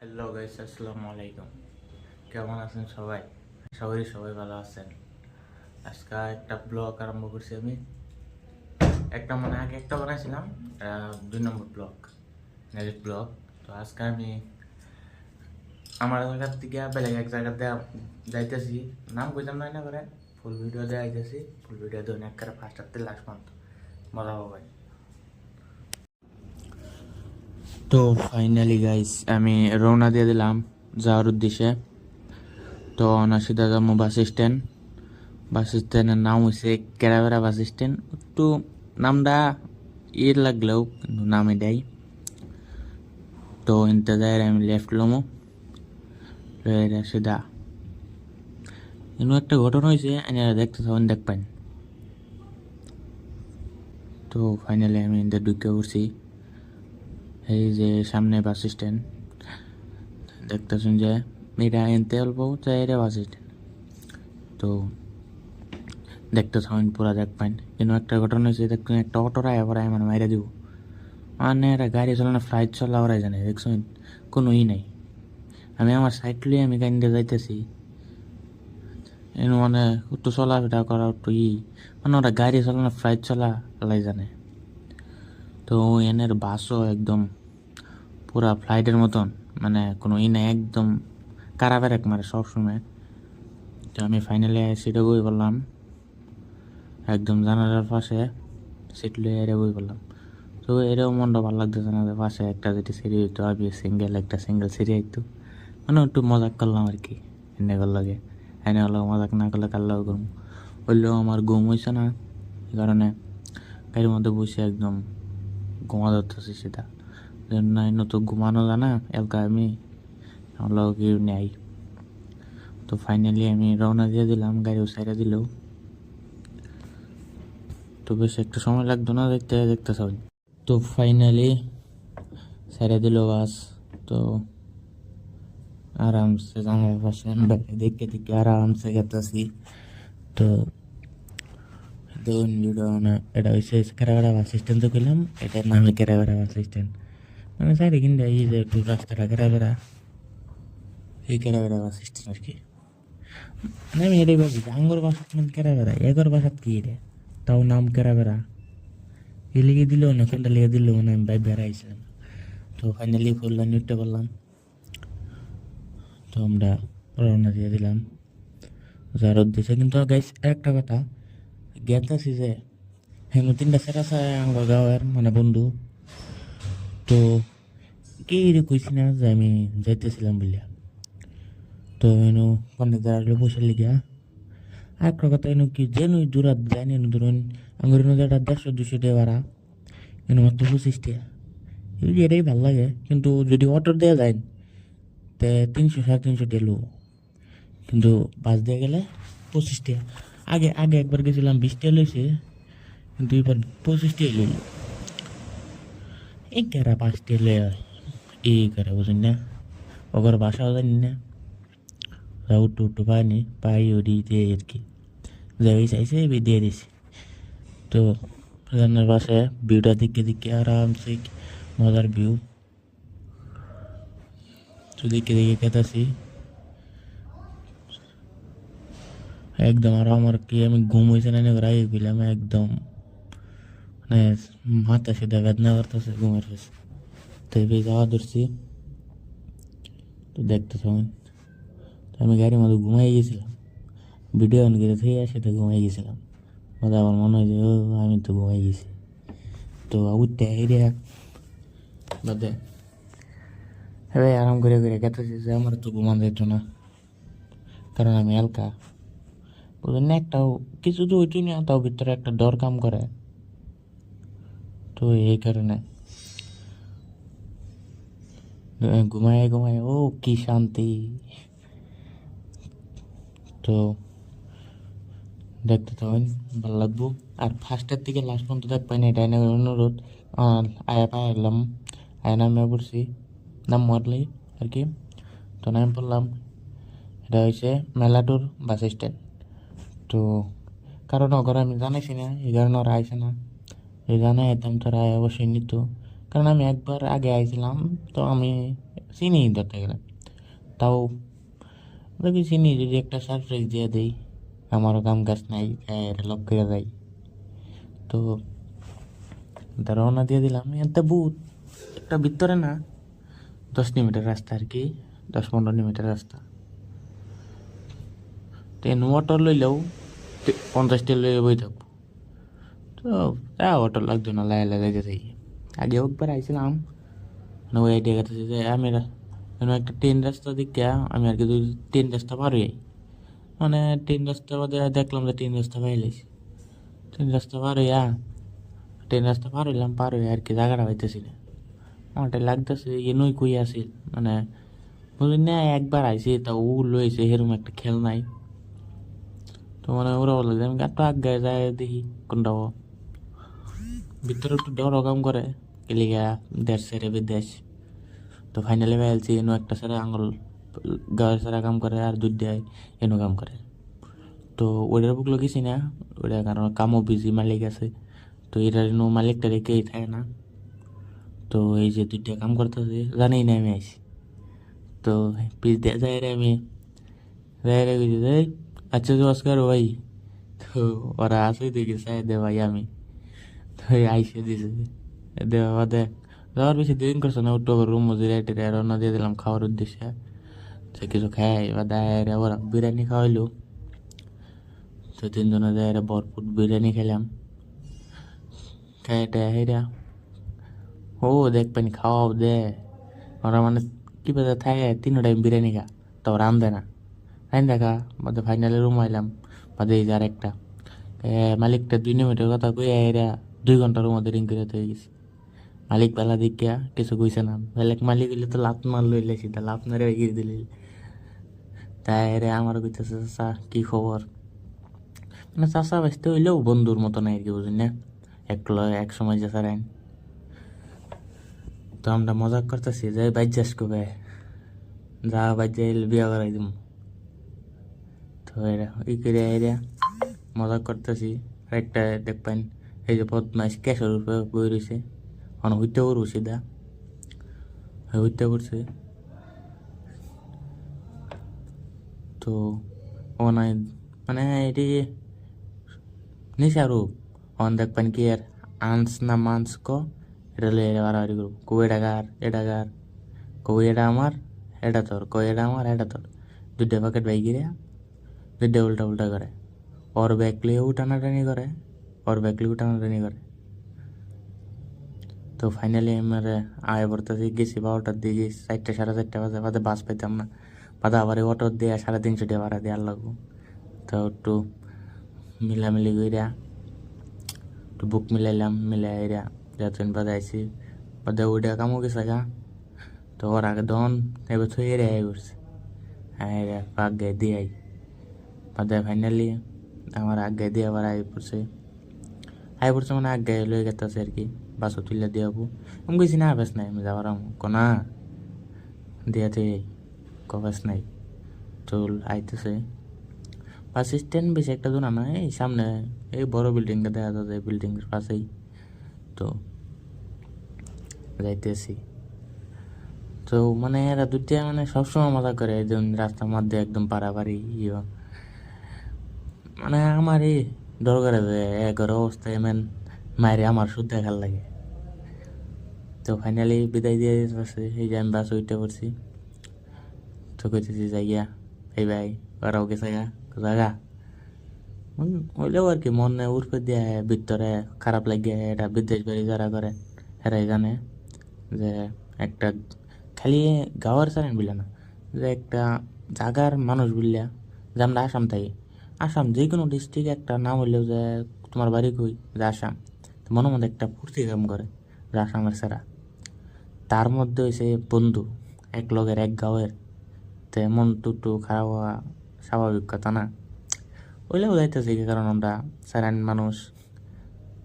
Hello guys, আসসালামু আলাইকুম। কেমন আছেন সবাই? আশা করি সবাই ভালো আছেন। আজকে একটা ব্লগ আরম্ভ করছি আমি। আগে একটা বানাইছিলাম, 2 নম্বর ব্লগ, নেক্সট ব্লগ। তো আজকে আমি আমার জায়গার থেকে বেলেগ এক জায়গাতে যাইতেছি। নাম কইতাম না করে ফুল ভিডিও দিয়ে আইতেছি। ফুল ভিডিও দিয়ে এক করে ফার্স্ট থেকে লাস্ট পর্যন্ত মজা হবে। তো ফাইনালি গাইস আমি রওনা দিয়ে দিলাম যাওয়ার উদ্দেশ্যে। তো সিধা যাবো বাস স্ট্যান্ডের নাম হয়েছে কেরাবেরা বাস স্ট্যান্ড। একটু নামটা লাগলেও কিন্তু নাম এটাই। তো ইন্তজার আমি লেফট লমো সিধা কিন্তু একটা ঘটনা হয়েছে, এনারা দেখতে তখন দেখবেন। তো ফাইনালি আমি এদের ঢুকে পড়ছি। এই যে সামনে বাস স্ট্যান্ড দেখতেছেন, যে এটা এনতে অল্প এটা বাস স্ট্যান্ড। তো দেখতে থাকেন পুরা দেখবেন। কিন্তু একটা ঘটনা হয়েছে, দেখবেন একটা অটোরা এবার মানে মাইরা দিব, মানে এরা গাড়ি চালানো ফ্লাইট চলা ওরাই জানে। দেখছেন কোনো নাই। আমি আমার সাইড লিয়ে আমি কাইন্দে যাইতেছি, মানে একটু চলাফেরা করা একটু মানে ওরা গাড়ি চালানো ফ্লাইট চলা আলাই জানে। তো এনের বাসও একদম পুরা ফ্লাইটের মতন, মানে কোনো নাই, একদম কারাবেরাক মারে সবসময়। তো আমি ফাইনালি সিটে বই বললাম, একদম জানালার পাশে সিট লিয়ে এরে বই বললাম। তো এরও মনটা ভালো লাগতেছে না যে পাশে একটা যেটি সিঁড়ি হইতো, আমি একটা সিঙ্গেল সিঁড়ি হইতো, মানে একটু মজাক করলাম আর কি। এনে কর লাগে এনে হলো মজাক না করলে কার লাগে ঘুম হইলেও আমার ঘুম হয়েছে না। এই কারণে গাড়ির মধ্যে বসে একদম ঘুমা ধরতেছি সেটা না, তো ঘুমানো জানা এলকা আমি আমার লগে কেউ নেই। তো ফাইনালি আমি রওনা দিয়ে দিলাম, গাড়িও সাইডে দিল। তো বেশ একটু সময় লাগতো না দেখতে দেখতে সবাই। তো ফাইনালি ছেড়ে দিল বাস। তো আরামসে জানালার পাশে দেখে দেখে আরামসে গেতেছি। তো দেখুন ভিডিও না, এটা হচ্ছে কেরাবেড়া বাস স্ট্যান্ড। তো গেলাম, এটার নাম কেরাবেড়া বাস স্ট্যান্ড। মানে সাইডে কিন্তু এই যে একটু রাস্তাটা কেরাবেড়া, এই কেরাবেড়া বাস স্ট্যান্ড আর কি। মানে আমি এটাই ভাবছি, আঙ্গুর বাসাত মানে কেরাবেড়া, এগর বাসাত কি রে, তাও নাম কেরাবেড়া। এ লিখে দিল না, কোনটা লিখে দিল মানে আমি ভাই বেড়াইছিলাম। তো ফাইনালি ফুল লাইন উঠতে পারলাম। তো আমরা রওনা দিয়ে দিলাম যার উদ্দেশ্যে। কিন্তু গাইস একটা কথা গেতাছি যে হ্যাঁ 3টা সেরা আমার গাঁয়ের মানে বন্ধু। তো কি রে কইছি না যে আমি যাইতেছিলাম বলিয়া। তো এনো পণ্ডিত দাঁড়ালে পয়সা লিগা আর একটা কথা এনো কি যেন দূরাত যায়নি ধরুন আমার যেটা 150-200 টাকা ভাড়া, এনো মাত্র 25 টাকা। এটাই ভাল লাগে। কিন্তু যদি অটো দেওয়া যায় তে 300-350 টাকা লো, কিন্তু বাস দিয়ে গেলে 25 টাকা। আগে আগে একবার গেছিলাম 20 টাকা লইছে, কিন্তু এবার 25 টাকা লইল। এই কেরা 5 টাকা লয়ে এই করে বুঝুন না, ওগর বাসাও জানি না। উঠু উঠু পানি পাই ওরি দিয়ে আর কি যাই চাইছে দিয়ে দিছি। তো রান্নার পাশে ভিউটা দিকে দিকে আরামসে মজার ভিউ। তো দিকে দিকে খেতেছি একদম। আর আমার কি আমি ঘুম হয়েছে না রাই গেলাম একদম, মানে মাথা সিধা বেদনা করতেছে ঘুমের কাছে। তো এই যাওয়া ধরছি। তো দেখতে থাকুন। তো আমি গাড়ির মধ্যে ঘুমাই গেছিলাম, ভিডিও অন করে থেকে সেটা ঘুমাই গেছিলাম। মজা আমার মনে হয় যে ও আমি তো ঘুমাই গেছি। তো উঠতে এরিয়া বাদে হ্যাঁ আরাম করে করে গেতেছি যে আমার তো ঘুমান যেত না, কারণ আমি হালকা বুঝলেন না। একটাও কিছু তো হইতই না, তাও ভিতরে একটা ডর কাম করে। তো এই কারণে ঘুমায় ঘুমায় ও কি শান্তি। তো দেখতে থাকেন, ভালো লাগবো। আর ফার্স্টের থেকে লাস্ট পর্যন্ত দেখবেন, এটা অনুরোধ। আয়া পায় এলাম, আয়া নামে পড়ছি, নাম মারলি আর কি। তো নামে পড়লাম, এটা হয়েছে মেলাটোর বাস স্ট্যান্ড। তো কারণ ওরা আমি জানাইছি না, এই কারণে ওরা আইসে না। এই জানাই একদম তারা অবশ্যই নিত, কারণ আমি একবার আগে আইছিলাম। তো আমি চিনি ধরতে গেলে। তাও দেখি চিনি যদি একটা সারপ্রাইজ দিয়ে দেই, আমারও কাম কাজ নাই, লক করে যাই। তো রওনা দিয়ে দিলাম। এতে বহুত একটা ভিতরে না, 10 মিনিটের রাস্তা আর কি, 10-15 মিনিটের রাস্তা। তো অটো লইলেও 50টা লইলে বই থাকবো। তো অটো লাগতো না, লাই যাইতে থাকি। আগে একবার আইছিলাম, মানে ওই আইডিয়া করতেছি যে আমি একটা ট্রেন রাস্তা দিকে আমি আর কি ট্রেন রাস্তা পার হই। মানে ট্রেন রাস্তা বাদে দেখলাম যে ট্রেন রাস্তা পাইলেছি। ট্রেন রাস্তা পার হইয়া ট্রেন রাস্তা পার হইলাম, পার হইয়া আর কি জায়গাটা পাইতেছি না। আমারটা লাগতেছে এনই কই আসিল, মানে বুঝলি না, একবার আইসি তা ও লইছে সেরকম একটা খেল নাই। তো মানে ওরা বলে যে আমি একটু আগে যাই দেখি কোনটা ভিতরে একটু ডর কাম করে এলিগা দেশ ছেড়ে বিদেশ। তো ফাইনালি পাইছি এনো একটা ছেড়ে আঙুল গায়ের ছেড়া কাম করে, আর দুইটাই এনো কাম করে। তো ওইটার বুক লগেছি না, ওইটা কারণ কামও বিজি, মালিক আছে। তো এটার মালিকটা রেখেই থাকে না। তো এই যে দুইটা কাম করতেছে জানেই না আমি আইছি। তো পিস দিয়ে যাই রে আমি, যাই রে কিছু যাই, আচ্ছা নমস্কার ভাই। তো ওরা আসে দেখি চাই দে ভাই আমি। তো আইসে দিছে দেওয়া বাদে যাওয়ার বেশি দিন করছে না, উঠো রুম মজুরি টেরে রওনা দিয়ে দিলাম খাওয়ার উদ্দেশ্যে। সে কিছু খাই বা দেয় ওরা বিরিয়ানি খাওয়াইলো। তো 3 জনে যায় ভরপুর বিরিয়ানি খেলাম। খাই টাই হেরা ও দেখবেন খাওয়াও দে। ওরা মানে কি বাজে থাকে 3 টাইম বিরিয়ানি খা, তো রাম দেয় না। রান দেখা বাদে ফাইনালি রুম আইলাম। বাদে এই যে আর একটা মালিকটা 2 মিনিটের কথা কই এরা 2 ঘন্টার মধ্যে রিং করে হয়ে গেছে। মালিক বেলা দেখিয়া কিছু কইছে না, বেলেগ মালিক হইলে তো লাত মার লইলে সিধা লাত মারে এগিয়ে দিলে। তাই রে আমার কইতেছে চাচা কি খবর, মানে চাচা বাঁচতে হইলেও বন্ধুর মতো নাই আর কি, বুঝলি না, এক সময় যে সারাইন। তো আমরা মজাক করতেছি যে বাইর যাস কবে, যা বাইর যাই বিয়া করাই দিম। তো এরা ই করে এরা মজাক করতেছি। আরেকটা দেখবেন এই যে বদমাইশ ক্যাশের উপরে বই রয়েছে, অন হইতে করবো সিধা হইতে করছে। তো অনাই মানে এটি নিশারু অন দেখবেন কি আর আনস না মানস এটা লইয়া বাড়াবাড়ি করবো, কো এডাগার কো এটা আমার, এটা তোর, কো এটা আমার, এটা তোর। দুইটা প্যাকেট বাইক গিয়ে দুইটা উল্টা উল্টা করে, ওর ব্যাগ লিয়েও টানাটানি করে, ওর ব্যাগ লিয়েও টানাটানি করে। তো ফাইনালি আমার আয় পড়তেছি, গেছি 12টার দিকে, 4টা 4:30 বাজে, বাদে বাস পাইতাম না। বাদে আবার অটো দিয়ে 350 টাকা ভাড়া দেওয়ার লাগবো। তো একটু মিলামিলি কইরা একটু বুক মিলাইলাম, মিলাইরা যতদিন বাদে আইসি। বাদে ওইটা কামও গেছে গা। তো ওর আগে দন এবার থই এরে আই করছে, হ্যাঁ রে আগে দিয়ে আই। বাদে ফাইনালি আমার আগে দিয়ে আবার আই পড়ছে মানে আগে লয়ে গেতেছে আর কি, বাসও তুলে দিয়ে যাবো। আমি কইছি না বেশ নাই, আমি যাবার কোনা দিয়াতে কবেস নাই। চল আইতেছে বাস স্ট্যান্ড, বেশি একটা দূর না, এই সামনে এই বড় বিল্ডিংটা দেখা যাচ্ছে, বিল্ডিংয়ের পাশেই। তো যাইতেছি। তো মানে এরা দুইটা মানে সবসময় মজা করে, একদম রাস্তার মধ্যে একদম পারাপারি মানে আমার এই ডর করে যে এগর অবস্থায় এমন মায়ের আমার শুদ্ধ দেখার লাগে। তো ফাইনালি বিদায় দিয়ে দিতেছে, এই যে আমি বাস উঠতে পড়ছি। তো কইতেছি যাইয়া এই ভাই ওরাও গেছে গা জাগা হইলেও আর কি মনে উর্ফে দিয়ে ভিতরে খারাপ লাগে। এটা বিদেশ বাড়ি যারা করে এরাই জানে যে একটা খালি গাঁয়ের সারেন বলে না, যে একটা জাগার মানুষ বললা, যে আমরা আসাম থাকি, আসাম যে কোনো ডিস্ট্রিক্ট একটা নাম হইলেও যে তোমার বাড়ি কই, যে আসাম, তো মনের মধ্যে একটা ফুর্তি কাম করে যে আসামের সারা। তার মধ্যে হয়েছে বন্ধু এক লগের এক গাঁয়ের, তো এমন টুটু খারাপ হওয়া স্বাভাবিক কথা না। ওইলেও যাইতেছে কি কারণ আমরা সারান মানুষ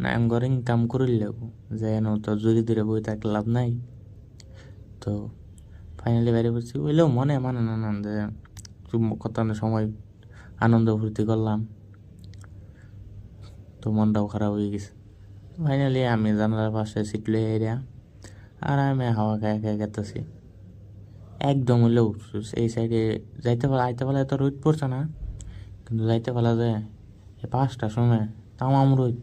না, এম করে ইনকাম করিলেও যে তো যদি দূরে বই থাকলে লাভ নাই। তো ফাইনালি বাইরে পড়ছি, ওইলেও মনে মানে না যে কত সময় আনন্দ ফুর্তি করলাম, তো মনটাও খারাপ হয়ে গেছে। ফাইনালি আমি জানালার পাশে সিট লয়ে এরিয়া আর আমি হাওয়া খায় খায় গেতেছি। একদম হইলেও এই সাইডে যাইতে পারে আইতে পারলে এত রোদ পড়ছে না, কিন্তু যাইতে পারা যায় এই 5টার সময় তামাম রোদ,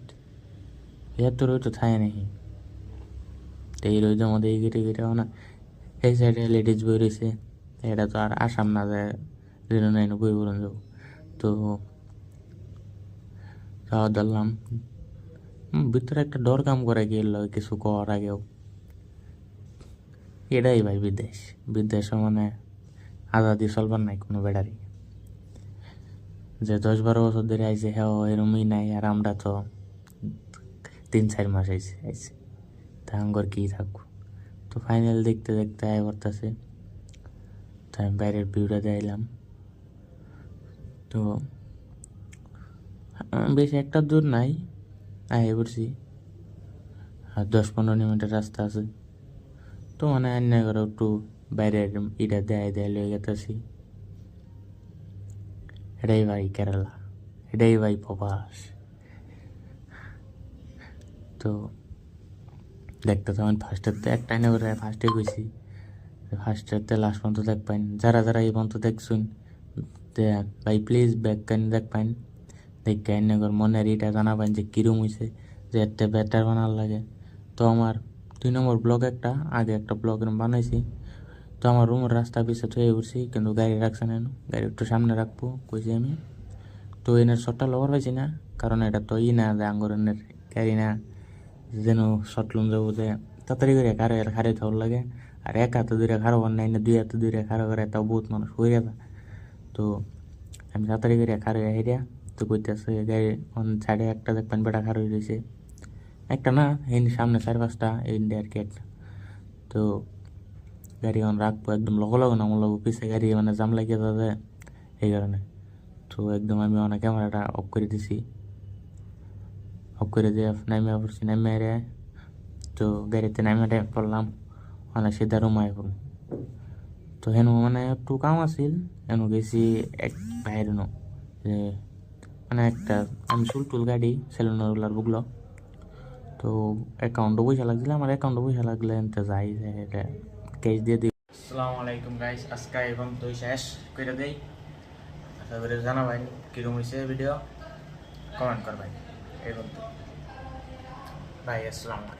এত রোদ তো থাকে নাকি। তো এই রোদের মধ্যে এই গেটে গেটেও না, এই সাইডে লেডিস বই রয়েছে, এটা তো আর আসাম না যায়, যেন নাই বই বলুন যাবো। তো যাওয়া ধরলাম, ভিতরে একটা ডর কাম করে গেল কিছু করার আগেও। এটাই ভাই বিদেশ, বিদেশ মানে আজাদি চলবার নাই কোনো বেড়ারি, যে 10-12 বছর ধরে আইছে হ্যাঁ এরমই নাই, আর আমরা তো 3-4 মাস আইছে তা আঙ্গর কি থাকবো। তো ফাইনাল দেখতে দেখতে আয় করতেছে, তো আমি বাইরের ভিউটা দেখলাম। তো বেশি একটা দূর নাই, আয় পড়ছি, আর 10-15 মিনিটের রাস্তা আছে। তো মানে অন্য করে একটু বাইরের ইটা দেয় লয়ে গেতেছি। এটাই ভাই কেরালা, এটাই ভাই প্রবাস। তো দেখতে তখন ফার্স্টের একটা এনে করে ফার্স্টে গেছি, ফার্স্টের লাস্ট পর্যন্ত দেখ পাইন, যারা যারা এই পর্যন্ত দেখছুন ভাই প্লিজ ব্যাক কাইন দেখ পাইন, দেখ এনে করে মনের ইটা জানা পাইন যে কিরম হয়েছে, যে একটা বেটার বানার লাগে। তো আমার 2 নম্বর ব্লগ একটা আগে একটা ব্লগ বানাইছি। তো আমার রুমের রাস্তা পিছিয়ে থয়ে উঠছি, কিন্তু গাড়ি রাখছে না, গাড়ি একটু সামনে রাখবো কইছি আমি। তো এনের শটটা লবার পাইছি না, কারণ এটা তো না যে আঙ্গরের গাড়ি না, যেন শর্ট লুম যাবো যে তাড়াতাড়ি করে খারে থাউর লাগে। আর এক হাতে দূরে খারো নাই না, 2 হাতে দূরে খারো করে তাও বহুত মানুষ হয়ে গেছে। তো আমি তাড়াতাড়ি করে খারো হেরিয়া, তো কইতেছে গাড়ি অন সাইডে একটা দেখবেন বেটা খারো রয়েছে, একটা না এই সামনে 4-5টা ইন্ডিয়া আর কি একটা। তো গাড়ি অন রাখবো একদম লগ না আমার লগো পিছিয়ে গাড়ি মানে জাম লাগিয়ে যাবে এই কারণে। তো একদম আমি অনেক ক্যামেরাটা অফ করে দিছি, অফ করে দিয়ে নামিয়ে পড়ছি, নামিয়ে রে। তো গাড়িতে নামিয়ে পড়লাম, মানে সিধা রুমায় পড়লাম। তো হেন মানে একটু কাম আছিল, হেন গেছি এক বাইরে নো, যে মানে একটা আমি চুল গাড়ি সেলুনার বুকলো। তো অ্যাকাউন্টও পয়সা লাগছিল, আমার অ্যাকাউন্টও পয়সা লাগলে এনতে যাই যে এটা ক্যাশ দিয়ে দিই। আসসালামু আলাইকুম গাইস, আজকে এবং তো শেষ করে দেই। আশা করি জানাবেন কিরকম হয়েছে ভিডিও, কমেন্ট করবেন এই বলতে। ভাই আসসালামু আলাইকুম।